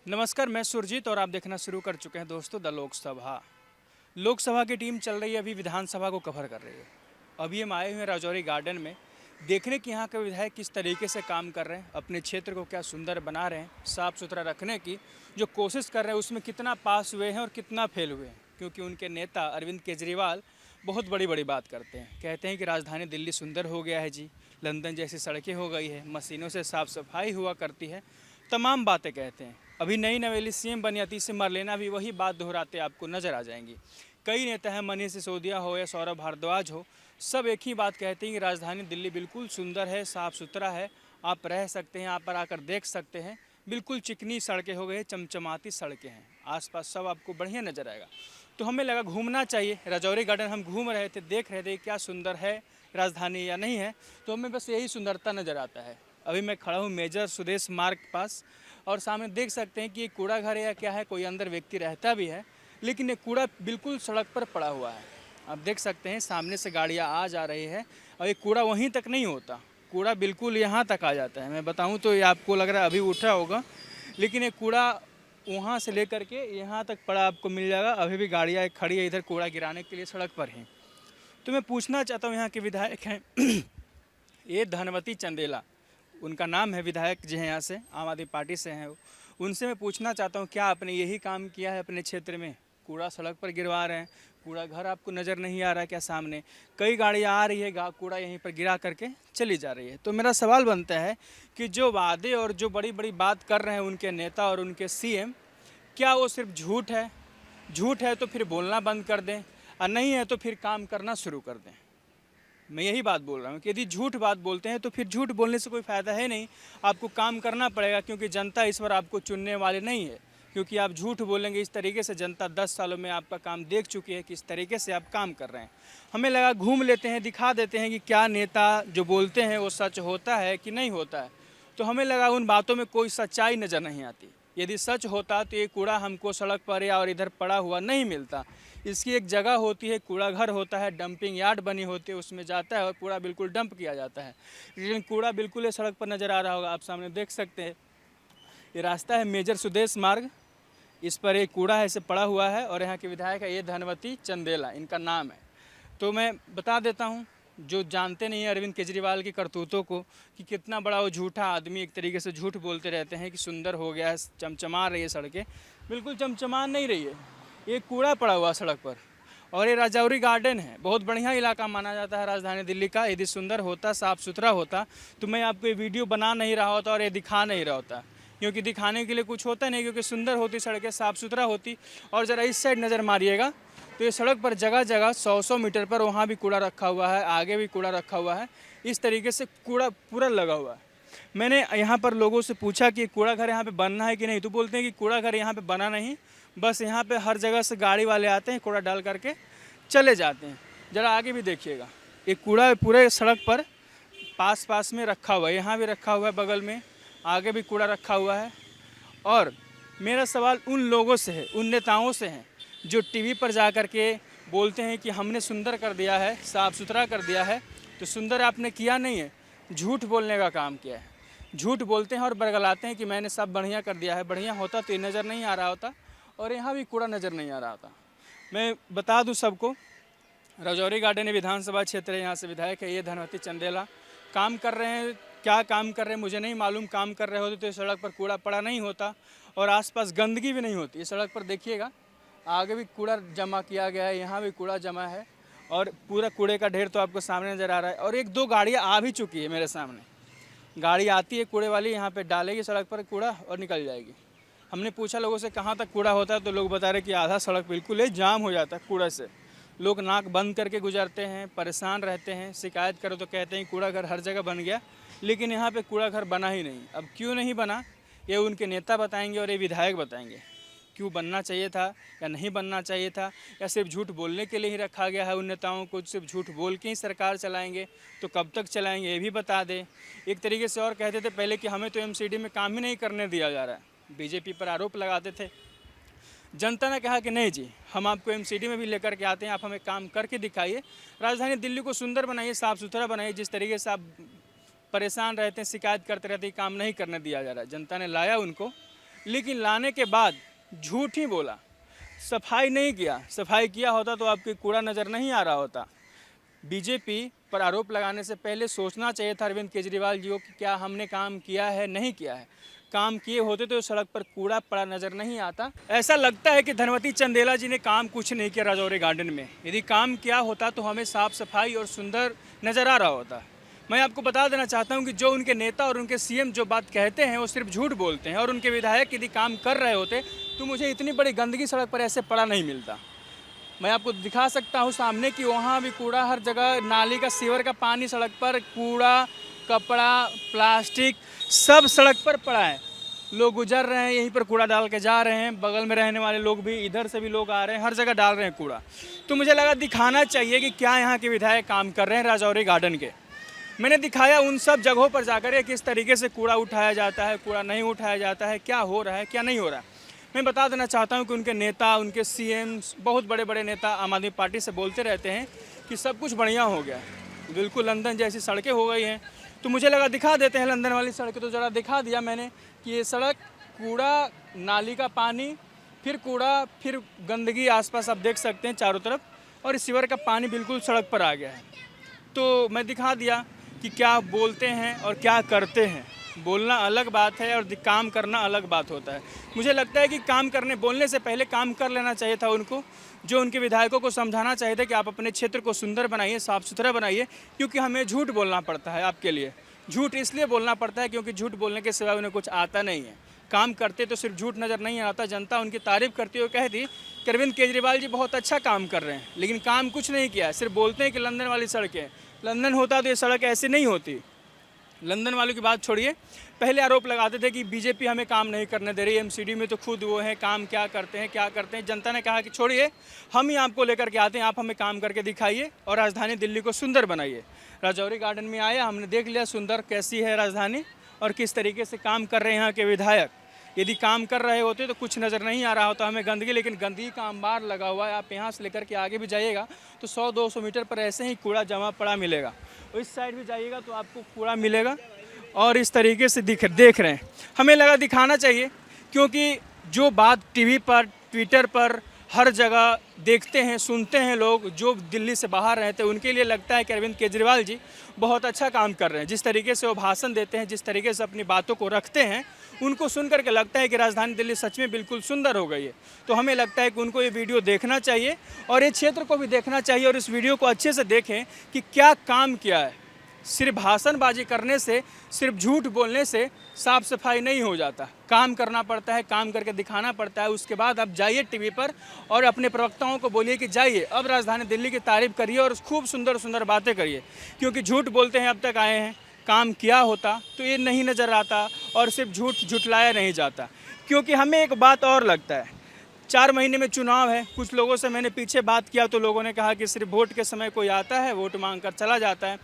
नमस्कार, मैं सुरजीत और आप देखना शुरू कर चुके हैं दोस्तों द लोकसभा की टीम चल रही है, अभी विधानसभा को कवर कर रही है। अभी हम आए हुए हैं राजौरी गार्डन में देखने कि यहाँ के विधायक किस तरीके से काम कर रहे हैं, अपने क्षेत्र को क्या सुंदर बना रहे हैं, साफ़ सुथरा रखने की जो कोशिश कर रहे हैं उसमें कितना पास हुए हैं और कितना फेल हुए हैं। क्योंकि उनके नेता अरविंद केजरीवाल बहुत बड़ी बड़ी बात करते हैं, कहते हैं कि राजधानी दिल्ली सुंदर हो गया है जी, लंदन जैसी सड़कें हो गई है, मशीनों से साफ़ सफाई हुआ करती है, तमाम बातें कहते हैं। अभी नई नवेली सीएम बनी अतीश से मरलेना भी वही बात दोहराते आपको नजर आ जाएंगी। कई नेता हैं, मनीष सिसोदिया हो या सौरभ भारद्वाज हो, सब एक ही बात कहते हैं कि राजधानी दिल्ली बिल्कुल सुंदर है, साफ़ सुथरा है, आप रह सकते हैं, आप पर आकर देख सकते हैं। बिल्कुल चिकनी सड़कें हो गई, चमचमाती सड़कें हैं, आसपास सब आपको बढ़िया नज़र आएगा। तो हमें लगा घूमना चाहिए। राजौरी गार्डन हम घूम रहे थे, देख रहे थे क्या सुंदर है राजधानी या नहीं है, तो हमें बस यही सुंदरता नज़र आता है। अभी मैं खड़ा हूँ मेजर सुदेश मार्ग के पास और सामने देख सकते हैं कि ये कूड़ा घर है या क्या है, कोई अंदर व्यक्ति रहता भी है, लेकिन ये कूड़ा बिल्कुल सड़क पर पड़ा हुआ है। आप देख सकते हैं सामने से गाड़ियाँ आ जा रही है और ये कूड़ा वहीं तक नहीं होता, कूड़ा बिल्कुल यहाँ तक आ जाता है। मैं बताऊँ तो ये आपको लग रहा है अभी उठा होगा, लेकिन ये कूड़ा वहाँ से लेकर के यहाँ तक पड़ा आपको मिल जाएगा। अभी भी गाड़ियाँ खड़ी है इधर कूड़ा गिराने के लिए सड़क पर हैं। तो मैं पूछना चाहता हूँ, यहाँ के विधायक हैं ये धनवती चंदेला उनका नाम है, विधायक जो हैं यहाँ से आम आदमी पार्टी से हैं, उनसे मैं पूछना चाहता हूँ क्या आपने यही काम किया है अपने क्षेत्र में? कूड़ा सड़क पर गिरवा रहे हैं, कूड़ा घर आपको नज़र नहीं आ रहा है क्या? सामने कई गाड़ियाँ आ रही है, कूड़ा यहीं पर गिरा करके चली जा रही है। तो मेरा सवाल बनता है कि जो वादे और जो बड़ी बड़ी बात कर रहे हैं उनके नेता और उनके सीएम, क्या वो सिर्फ झूठ है? झूठ है तो फिर बोलना बंद कर दें, और नहीं है तो फिर काम करना शुरू कर दें। मैं यही बात बोल रहा हूँ कि यदि झूठ बात बोलते हैं तो फिर झूठ बोलने से कोई फ़ायदा है नहीं, आपको काम करना पड़ेगा, क्योंकि जनता इस बार आपको चुनने वाले नहीं है। क्योंकि आप झूठ बोलेंगे इस तरीके से, जनता 10 सालों में आपका काम देख चुकी है कि इस तरीके से आप काम कर रहे हैं। हमें लगा घूम लेते हैं, दिखा देते हैं कि क्या नेता जो बोलते हैं वो सच होता है कि नहीं होता है। तो हमें लगा उन बातों में कोई सच्चाई नज़र नहीं आती। यदि सच होता तो ये कूड़ा हमको सड़क पर या और इधर पड़ा हुआ नहीं मिलता। इसकी एक जगह होती है, कूड़ा घर होता है, डंपिंग यार्ड बनी होती है, उसमें जाता है और कूड़ा बिल्कुल डंप किया जाता है। लेकिन कूड़ा बिल्कुल ये सड़क पर नज़र आ रहा होगा, आप सामने देख सकते हैं। ये रास्ता है मेजर सुदेश मार्ग, इस पर एक कूड़ा ऐसे पड़ा हुआ है और यहाँ के विधायक है ये धनवती चंदेला इनका नाम है। तो मैं बता देता हूँ, जो जानते नहीं हैं अरविंद केजरीवाल की करतूतों को, कि कितना बड़ा वो झूठा आदमी, एक तरीके से झूठ बोलते रहते हैं कि सुंदर हो गया है, चमचमा रही है सड़कें। बिल्कुल चमचमा नहीं रही है, ये कूड़ा पड़ा हुआ सड़क पर। और ये राजौरी गार्डन है, बहुत बढ़िया इलाका माना जाता है राजधानी दिल्ली का। यदि सुंदर होता, साफ़ सुथरा होता, तो मैं आपको ये वीडियो बना नहीं रहा होता और ये दिखा नहीं रहा होता, क्योंकि दिखाने के लिए कुछ होता नहीं, क्योंकि सुंदर होती सड़कें, साफ़ सुथरा होती। और ज़रा इस साइड नज़र मारिएगा तो ये सड़क पर जगह जगह 100-100 मीटर पर वहाँ भी कूड़ा रखा हुआ है, आगे भी कूड़ा रखा हुआ है। इस तरीके से कूड़ा पूरा लगा हुआ है। मैंने यहाँ पर लोगों से पूछा कि कूड़ा घर यहाँ पे बनना है कि नहीं, तो बोलते हैं कि कूड़ा घर यहाँ पे बना नहीं, बस यहाँ पे हर जगह से गाड़ी वाले आते हैं, कूड़ा डाल करके चले जाते हैं। ज़रा आगे भी देखिएगा, ये कूड़ा पूरे सड़क पर पास पास में रखा हुआ है, यहाँ भी रखा हुआ है, बगल में आगे भी कूड़ा रखा हुआ है। और मेरा सवाल उन लोगों से है, उन नेताओं से है जो टीवी पर जा कर के बोलते हैं कि हमने सुंदर कर दिया है, साफ़ सुथरा कर दिया है। तो सुंदर आपने किया नहीं है, झूठ बोलने का काम किया है। झूठ बोलते हैं और बरगलाते हैं कि मैंने सब बढ़िया कर दिया है। बढ़िया होता तो ये नज़र नहीं आ रहा होता और यहाँ भी कूड़ा नज़र नहीं आ रहा होता। मैं बता दूँ सबको, राजौरी गार्डन विधानसभा क्षेत्र है, यहाँ से विधायक है ये धनवती चंदेला, काम कर रहे हैं। क्या काम कर रहे हैं मुझे नहीं मालूम, काम कर रहे होते तो सड़क पर कूड़ा पड़ा नहीं होता और आसपास गंदगी भी नहीं होती। इस सड़क पर देखिएगा, आगे भी कूड़ा जमा किया गया है, यहाँ भी कूड़ा जमा है और पूरा कूड़े का ढेर तो आपको सामने नज़र आ रहा है। और 1-2 गाड़ियाँ आ भी चुकी है मेरे सामने, गाड़ी आती है कूड़े वाली, यहाँ पे डालेगी सड़क पर कूड़ा और निकल जाएगी। हमने पूछा लोगों से कहाँ तक कूड़ा होता है, तो लोग बता रहे कि आधा सड़क बिल्कुल ही जाम हो जाता है कूड़ा से। लोग नाक बंद करके गुजरते हैं, परेशान रहते हैं। शिकायत करो तो कहते हैं कूड़ा घर हर जगह बन गया, लेकिन यहाँ पे कूड़ा घर बना ही नहीं। अब क्यों नहीं बना, ये उनके नेता बताएंगे और ये विधायक बताएंगे। क्यों बनना चाहिए था या नहीं बनना चाहिए था, या सिर्फ झूठ बोलने के लिए ही रखा गया है उन नेताओं को, सिर्फ झूठ बोल के ही सरकार चलाएंगे, तो कब तक चलाएंगे ये भी बता दें। एक तरीके से और कहते थे पहले कि हमें तो एमसीडी में काम ही नहीं करने दिया जा रहा है, बीजेपी पर आरोप लगाते थे। जनता ने कहा कि नहीं जी, हम आपको एमसीडी में भी लेकर के आते हैं, आप हमें काम करके दिखाइए, राजधानी दिल्ली को सुंदर बनाइए, साफ़ सुथरा बनाइए। जिस तरीके से आप परेशान रहते हैं, शिकायत करते रहते हैं, काम नहीं करने दिया जा रहा है। जनता ने लाया उनको, लेकिन लाने के बाद झूठ ही बोला, सफाई नहीं किया। सफाई किया होता तो आपके कूड़ा नज़र नहीं आ रहा होता। बीजेपी पर आरोप लगाने से पहले सोचना चाहिए था अरविंद केजरीवाल जी को कि क्या हमने काम किया है, नहीं किया है। काम किए होते तो सड़क पर कूड़ा पड़ा नज़र नहीं आता। ऐसा लगता है कि धनवती चंदेला जी ने काम कुछ नहीं किया राजौरी गार्डन में। यदि काम किया होता तो हमें साफ सफाई और सुंदर नज़र आ रहा होता। मैं आपको बता देना चाहता हूं कि जो उनके नेता और उनके सीएम जो बात कहते हैं वो सिर्फ झूठ बोलते हैं, और उनके विधायक यदि काम कर रहे होते तो मुझे इतनी बड़ी गंदगी सड़क पर ऐसे पड़ा नहीं मिलता। मैं आपको दिखा सकता हूँ सामने कि वहाँ भी कूड़ा हर जगह, नाली का, सीवर का पानी सड़क पर, कूड़ा, कपड़ा, प्लास्टिक सब सड़क पर पड़ा है। लोग गुजर रहे हैं, यहीं पर कूड़ा डाल के जा रहे हैं। बगल में रहने वाले लोग भी, इधर से भी लोग आ रहे हैं, हर जगह डाल रहे हैं कूड़ा। तो मुझे लगा दिखाना चाहिए कि क्या यहाँ के विधायक काम कर रहे हैं राजौरी गार्डन के। मैंने दिखाया उन सब जगहों पर जाकर किस तरीके से कूड़ा उठाया जाता है, कूड़ा नहीं उठाया जाता है, क्या हो रहा है, क्या नहीं हो रहा है। मैं बता देना चाहता हूं कि उनके नेता, उनके सीएम, बहुत बड़े बड़े नेता आम आदमी पार्टी से बोलते रहते हैं कि सब कुछ बढ़िया हो गया, बिल्कुल लंदन जैसी सड़कें हो गई हैं। तो मुझे लगा दिखा देते हैं लंदन वाली सड़कें। तो ज़रा दिखा दिया मैंने कि ये सड़क, कूड़ा, नाली का पानी, फिर कूड़ा, फिर गंदगी आसपास आप देख सकते हैं चारों तरफ, और सीवर का पानी बिल्कुल सड़क पर आ गया है। तो मैं दिखा दिया कि क्या बोलते हैं और क्या करते हैं। बोलना अलग बात है और काम करना अलग बात होता है। मुझे लगता है कि काम करने, बोलने से पहले काम कर लेना चाहिए था उनको। जो उनके विधायकों को समझाना चाहिए था कि आप अपने क्षेत्र को सुंदर बनाइए, साफ़ सुथरा बनाइए, क्योंकि हमें झूठ बोलना पड़ता है आपके लिए। झूठ इसलिए बोलना पड़ता है क्योंकि झूठ बोलने के सिवा उन्हें कुछ आता नहीं है। काम करते तो सिर्फ झूठ नज़र नहीं आता। जनता उनकी तारीफ़ करती हुई कहती कि अरविंद केजरीवाल जी बहुत अच्छा काम कर रहे हैं, लेकिन काम कुछ नहीं किया। सिर्फ बोलते हैं कि लंदन वाली सड़कें, लंदन होता तो ये सड़क ऐसी नहीं होती। लंदन वालों की बात छोड़िए, पहले आरोप लगाते थे कि बीजेपी हमें काम नहीं करने दे रही, एमसीडी में तो खुद वो हैं, काम क्या करते हैं, क्या करते हैं। जनता ने कहा कि छोड़िए, हम ही आपको लेकर के आते हैं, आप हमें काम करके दिखाइए और राजधानी दिल्ली को सुंदर बनाइए। राजौरी गार्डन में आया, हमने देख लिया सुंदर कैसी है राजधानी और किस तरीके से काम कर रहे हैं यहाँ के विधायक। यदि काम कर रहे होते तो कुछ नज़र नहीं आ रहा होता हमें गंदगी, लेकिन गंदगी का अंबार लगा हुआ है। आप यहाँ से लेकर के आगे भी जाइएगा तो 100-200 मीटर पर ऐसे ही कूड़ा जमा पड़ा मिलेगा। इस साइड भी जाइएगा तो आपको कूड़ा मिलेगा और इस तरीके से देख रहे हैं। हमें लगा दिखाना चाहिए, क्योंकि जो बात टीवी पर, ट्विटर पर, हर जगह देखते हैं, सुनते हैं लोग जो दिल्ली से बाहर रहते हैं, उनके लिए लगता है कि अरविंद केजरीवाल जी बहुत अच्छा काम कर रहे हैं। जिस तरीके से वो भाषण देते हैं, जिस तरीके से अपनी बातों को रखते हैं, उनको सुन करके लगता है कि राजधानी दिल्ली सच में बिल्कुल सुंदर हो गई है। तो हमें लगता है कि उनको ये वीडियो देखना चाहिए और ये क्षेत्र को भी देखना चाहिए और इस वीडियो को अच्छे से देखें कि क्या काम किया है। सिर्फ भाषणबाजी करने से, सिर्फ झूठ बोलने से साफ सफाई नहीं हो जाता। काम करना पड़ता है, काम करके दिखाना पड़ता है। उसके बाद आप जाइए टीवी पर और अपने प्रवक्ताओं को बोलिए कि जाइए अब राजधानी दिल्ली की तारीफ़ करिए और खूब सुंदर सुंदर बातें करिए, क्योंकि झूठ बोलते हैं अब तक आए हैं। काम किया होता तो ये नहीं नज़र आता और सिर्फ झुठलाया नहीं जाता। क्योंकि हमें एक बात और लगता है, 4 महीने में चुनाव है। कुछ लोगों से मैंने पीछे बात किया तो लोगों ने कहा कि सिर्फ वोट के समय कोई आता है, वोट मांग कर चला जाता है,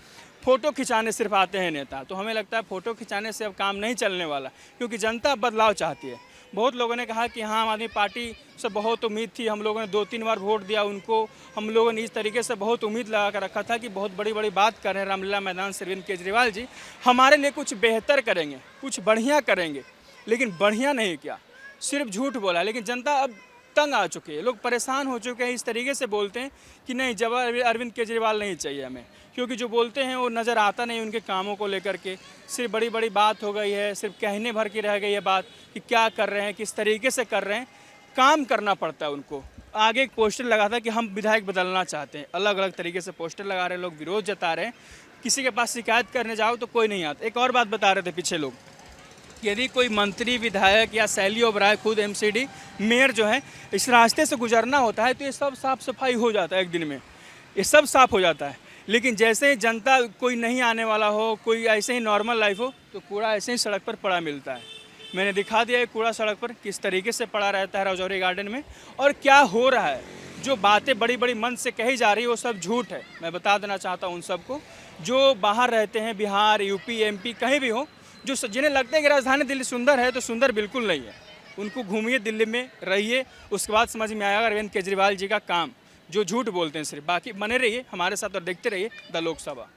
फ़ोटो खिंचाने सिर्फ आते हैं नेता। तो हमें लगता है फ़ोटो खिंचाने से अब काम नहीं चलने वाला, क्योंकि जनता बदलाव चाहती है। बहुत लोगों ने कहा कि हाँ, आम आदमी पार्टी से बहुत उम्मीद थी, हम लोगों ने 2-3 बार वोट दिया उनको, हम लोगों ने इस तरीके से बहुत उम्मीद लगा कर रखा था कि बहुत बड़ी बड़ी बात कर रहे हैं रामलीला मैदान से अरविंद केजरीवाल जी, हमारे लिए कुछ बेहतर करेंगे, कुछ बढ़िया करेंगे, लेकिन बढ़िया नहीं किया, सिर्फ झूठ बोला। लेकिन जनता अब तंग आ चुके हैं, लोग परेशान हो चुके हैं। इस तरीके से बोलते हैं कि नहीं, जब अरविंद केजरीवाल नहीं चाहिए हमें, क्योंकि जो बोलते हैं वो नज़र आता नहीं उनके कामों को लेकर के। सिर्फ बड़ी बड़ी बात हो गई है, सिर्फ कहने भर की रह गई है बात कि क्या कर रहे हैं, किस तरीके से कर रहे हैं। काम करना पड़ता है उनको। आगे एक पोस्टर लगा था कि हम विधायक बदलना चाहते हैं, अलग अलग तरीके से पोस्टर लगा रहे हैं, लोग विरोध जता रहे हैं। किसी के पास शिकायत करने जाओ तो कोई नहीं आता। एक और बात बता रहे थे पीछे लोग, यदि कोई मंत्री, विधायक या शैली ओबराय, खुद एमसीडी, मेयर जो है, इस रास्ते से गुजरना होता है तो ये सब साफ़ सफाई हो जाता है एक दिन में, ये सब साफ़ हो जाता है। लेकिन जैसे ही जनता, कोई नहीं आने वाला हो, कोई ऐसे ही नॉर्मल लाइफ हो, तो कूड़ा ऐसे ही सड़क पर पड़ा मिलता है। मैंने दिखा दिया है कूड़ा सड़क पर किस तरीके से पड़ा रहता है राजौरी गार्डन में और क्या हो रहा है। जो बातें बड़ी बड़ी मन से कही जा रही है वो सब झूठ है। मैं बता देना चाहता हूँ उन सबको जो बाहर रहते हैं, बिहार, यूपी, एमपी, कहीं भी हो, जो जिन्हें लगता है कि राजधानी दिल्ली सुंदर है, तो सुंदर बिल्कुल नहीं है। उनको घूमिए, दिल्ली में रहिए, उसके बाद समझ में आएगा अरविंद केजरीवाल जी का काम, जो झूठ बोलते हैं सिर्फ। बाकी बने रहिए हमारे साथ और देखते रहिए द लोकसभा।